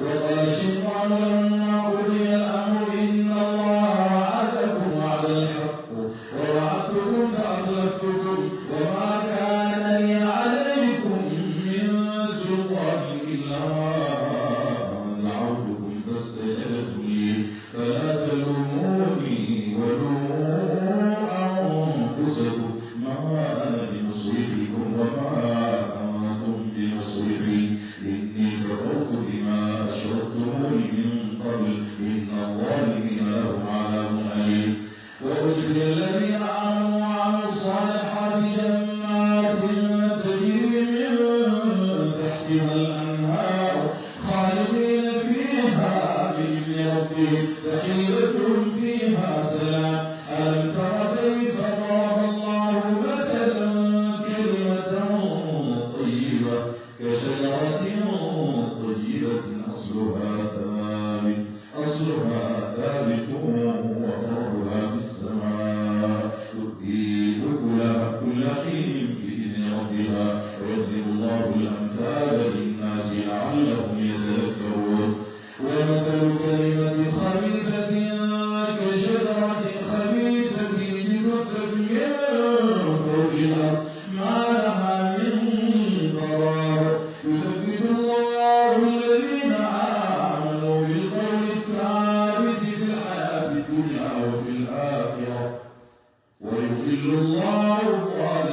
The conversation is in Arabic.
وقال الشيطان لما قضي الأمر إن الله وعدكم وعد الحق ووعدتكم فأخلفتكم وما كان لي عليكم من سلطان إلا أن دعوتكم فاستجبتم لي فلا تلوموني ولوموا أنفسكم ما أنا بمصرخكم وما أنتم بمصرخي إني كفرت بما أشركتموني من قبل إن الظالمين لهم عذاب أليم. وأدخل الذين آمنوا وعملوا الصالحات جنات تجري من تحتها الأنهار خالدين فيها بإذن ربهم تحيتهم فيها سلام. ألم تر كيف ضرب الله مثلا كلمة طيبة كشجرة طيبة أصلها ثابت وفرعها في السماء تؤتي أكلها كل حين بإذن ربها ويضرب الله الأمثال للناس لعلهم يتذكرون. ومثل كلمة خبيثة كشجرة خبيثة اجتثت من فوق الأرض ما لها من قرار يثبت الله الذين آمنوا بالقول الثابت في الحياة الدنيا وفي الآخرة ويضل الله الظالمين.